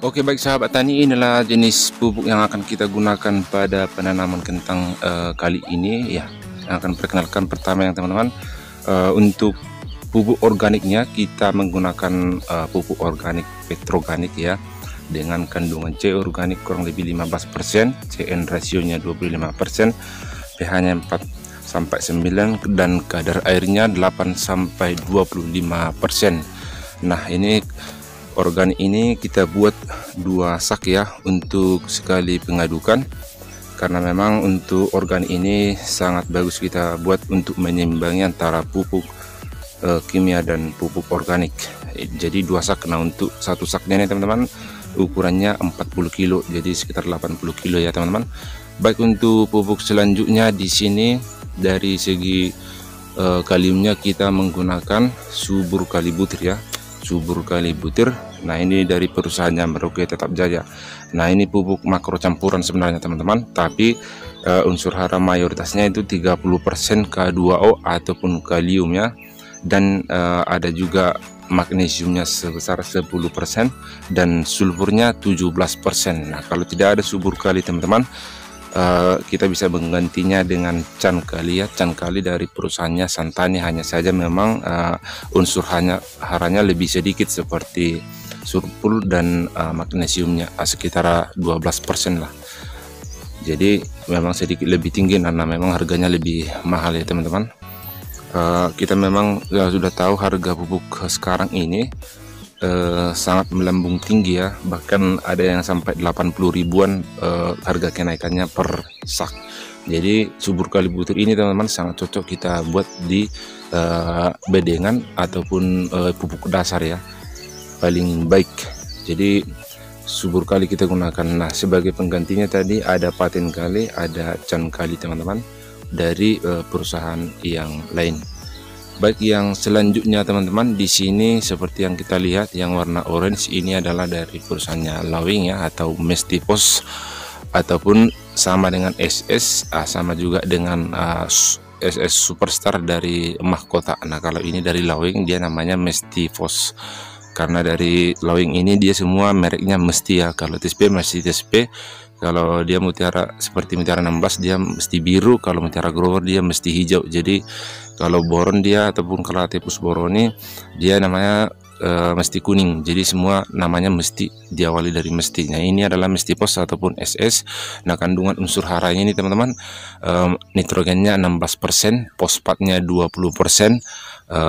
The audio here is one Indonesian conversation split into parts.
Oke, baik sahabat tani, inilah jenis pupuk yang akan kita gunakan pada penanaman kentang kali ini ya. Yang akan perkenalkan pertama yang teman-teman, untuk pupuk organiknya kita menggunakan pupuk organik petroganik ya, dengan kandungan C organik kurang lebih 15%, CN rasionya 25%, pH-nya 4 sampai 9 dan kadar airnya 8 sampai 25%. Nah, ini organik ini kita buat 2 sak ya untuk sekali pengadukan, karena memang untuk organik ini sangat bagus kita buat untuk menyimbangi antara pupuk kimia dan pupuk organik. Jadi 2 sak. Nah, untuk satu saknya ini teman-teman ukurannya 40 kilo, jadi sekitar 80 kilo ya teman-teman. Baik, untuk pupuk selanjutnya di sini dari segi kaliumnya kita menggunakan subur kali butir ya, subur kali butir. Nah, ini dari perusahaannya Merauke Tetap Jaya. Nah, ini pupuk makro campuran sebenarnya teman-teman, tapi unsur hara mayoritasnya itu 30% K2O ataupun kalium ya, dan ada juga magnesiumnya sebesar 10% dan sulfurnya 17%. Nah, kalau tidak ada subur kali teman-teman, kita bisa menggantinya dengan can kali ya. Can kali dari perusahaannya Santani, hanya saja memang unsur haranya lebih sedikit seperti sulfur dan magnesiumnya sekitar 12% lah. Jadi memang sedikit lebih tinggi karena memang harganya lebih mahal ya teman-teman. Kita memang sudah tahu harga pupuk sekarang ini sangat melambung tinggi ya, bahkan ada yang sampai 80 ribuan harga kenaikannya per sak. Jadi subur kali butir ini teman-teman sangat cocok kita buat di bedengan ataupun pupuk dasar ya, paling baik. Jadi subur kali kita gunakan. Nah, sebagai penggantinya tadi ada paten kali, ada can kali teman-teman dari perusahaan yang lain. Baik, yang selanjutnya teman-teman di sini seperti yang kita lihat yang warna orange ini adalah dari perusahaannya Lawing ya, atau Mestipos ataupun sama dengan SS, sama juga dengan SS Superstar dari Mahkota. Nah, kalau ini dari Lawing dia namanya Mestipos, karena dari Lawing ini dia semua mereknya mesti ya. Kalau TSP masih TSP, kalau dia mutiara seperti mutiara 16 dia mesti biru, kalau mutiara grower dia mesti hijau. Jadi kalau boron dia ataupun Calathepus boroni dia namanya mesti kuning. Jadi semua namanya mesti diawali dari mesti. Nah, ini adalah Mestipos ataupun SS. Nah, kandungan unsur haranya ini teman-teman, nitrogennya 16%, fosfatnya 20%,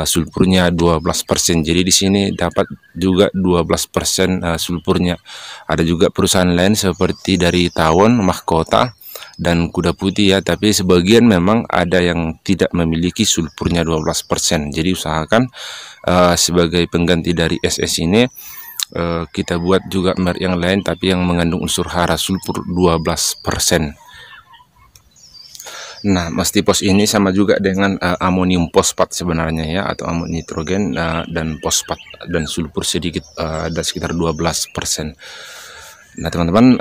sulfurnya 12%. Jadi di sini dapat juga 12% sulfurnya. Ada juga perusahaan lain seperti dari Tawon, Mahkota dan Kuda Putih ya, tapi sebagian memang ada yang tidak memiliki sulfurnya 12%. Jadi usahakan sebagai pengganti dari SS ini kita buat juga merek yang lain tapi yang mengandung unsur hara sulfur 12%. Nah, Mestipos ini sama juga dengan amonium fosfat sebenarnya ya, atau amonium nitrogen dan fosfat dan sulfur sedikit, ada sekitar 12%. Nah, teman-teman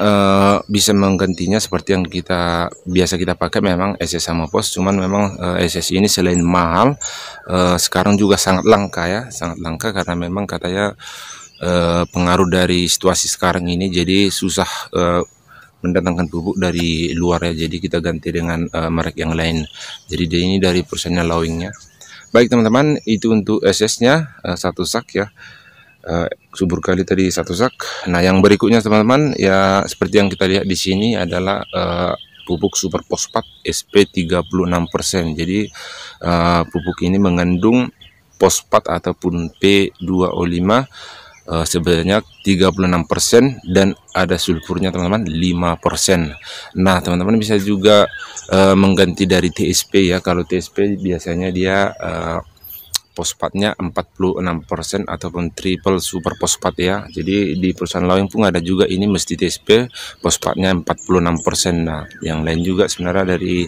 bisa menggantinya seperti yang biasa kita pakai memang SS sama POS, cuman memang SS ini selain mahal sekarang juga sangat langka ya, sangat langka karena memang katanya pengaruh dari situasi sekarang ini, jadi susah mendatangkan pupuk dari luar ya, jadi kita ganti dengan merek yang lain. Jadi ini dari perusahaannya Lawingnya. Baik teman-teman, itu untuk SS-nya satu sak ya. Subur kali tadi satu sak. Nah, yang berikutnya teman-teman ya seperti yang kita lihat di sini adalah pupuk super fosfat SP 36%. Jadi pupuk ini mengandung fosfat ataupun P2O5 sebanyak 36% dan ada sulfurnya teman-teman 5%. Nah, teman-teman bisa juga mengganti dari TSP ya. Kalau TSP biasanya dia fosfatnya 46% ataupun triple super fosfat ya. Jadi di perusahaan Lawing pun ada juga ini mesti TSP, fosfatnya 46%. Nah, yang lain juga sebenarnya dari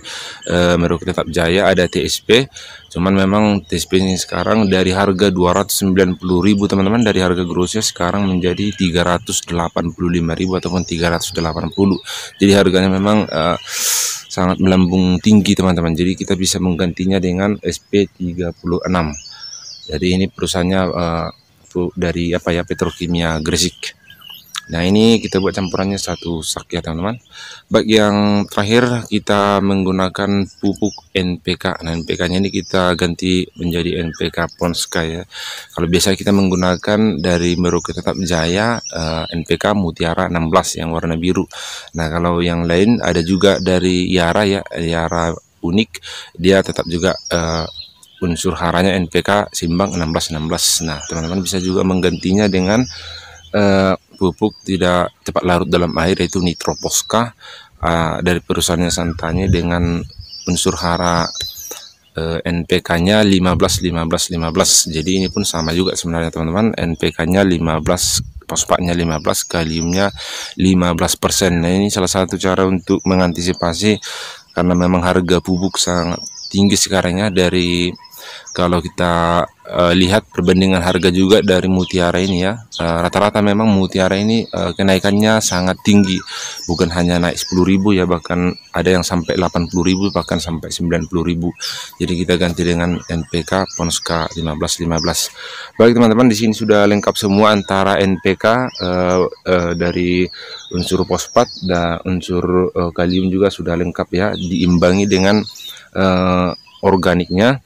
Merauke Tetap Jaya ada TSP. Cuman memang TSP ini sekarang dari harga 290.000 teman-teman, dari harga grosnya sekarang menjadi 385.000 ataupun 380. Jadi harganya memang sangat melambung tinggi teman-teman. Jadi kita bisa menggantinya dengan SP36. Jadi ini perusahaannya dari apa ya, Petrokimia Gresik. Nah, ini kita buat campurannya 1 sak ya teman-teman. Baik, yang terakhir kita menggunakan pupuk NPK. Nah, NPK-nya ini kita ganti menjadi NPK Ponska ya. Kalau biasa kita menggunakan dari Merauke Tetap Jaya, NPK Mutiara 16 yang warna biru. Nah, kalau yang lain ada juga dari Yara ya, Yara unik, dia tetap juga unsur haranya NPK Simbang 1616. Nah, teman-teman bisa juga menggantinya dengan pupuk tidak cepat larut dalam air, yaitu Nitroposka dari perusahaannya Santani dengan unsur hara NPK-nya 15 15 15. Jadi ini pun sama juga sebenarnya teman-teman, NPK-nya 15, fosfatnya 15, kaliumnya 15%. Nah, ini salah satu cara untuk mengantisipasi, karena memang harga pupuk sangat tinggi sekarang ya. Dari kalau kita lihat perbandingan harga juga dari Mutiara ini ya, rata-rata memang Mutiara ini kenaikannya sangat tinggi, bukan hanya naik 10.000 ya, bahkan ada yang sampai 80.000, bahkan sampai 90.000. Jadi kita ganti dengan NPK Ponska 15 15. Baik teman-teman, di sini sudah lengkap semua antara NPK dari unsur fosfat dan unsur kalium juga sudah lengkap ya, diimbangi dengan organiknya,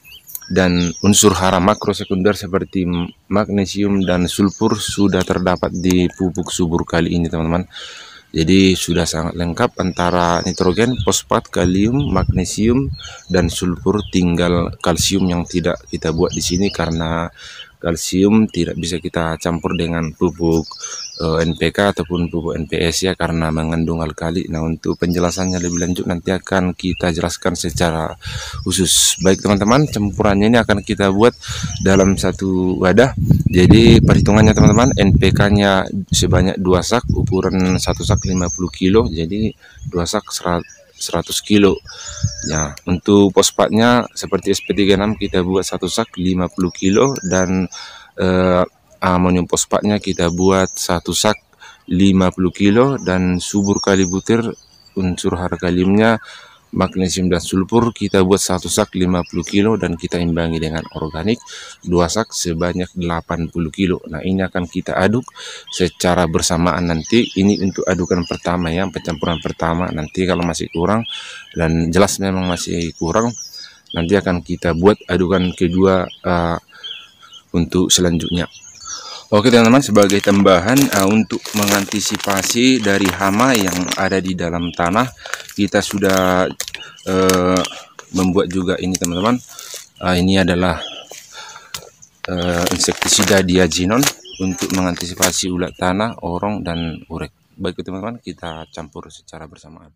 dan unsur hara makro sekunder seperti magnesium dan sulfur sudah terdapat di pupuk subur kali ini teman-teman. Jadi sudah sangat lengkap antara nitrogen, fosfat, kalium, magnesium, dan sulfur. Tinggal kalsium yang tidak kita buat di sini karena kalsium tidak bisa kita campur dengan pupuk NPK ataupun pupuk NPS ya, karena mengandung alkali. Nah, untuk penjelasannya lebih lanjut nanti akan kita jelaskan secara khusus. Baik teman-teman, campurannya ini akan kita buat dalam satu wadah. Jadi perhitungannya teman-teman, NPK-nya sebanyak 2 sak, ukuran 1 sak 50 kilo, jadi 2 sak 100 kilo. Ya, untuk fosfatnya seperti SP36 kita buat 1 sak 50 kilo, dan amonium fosfatnya kita buat 1 sak 50 kilo, dan subur kali butir unsur hara kaliumnya, magnesium dan sulfur kita buat 1 sak 50 kilo, dan kita imbangi dengan organik 2 sak sebanyak 80 kilo. Nah, ini akan kita aduk secara bersamaan nanti. Ini untuk adukan pertama ya, pencampuran pertama. Nanti kalau masih kurang, dan jelas memang masih kurang, nanti akan kita buat adukan kedua untuk selanjutnya. Oke teman-teman, sebagai tambahan untuk mengantisipasi dari hama yang ada di dalam tanah, kita sudah membuat juga ini teman-teman. Ini adalah insektisida diazinon untuk mengantisipasi ulat tanah, orong, dan urek. Baik teman-teman, kita campur secara bersamaan.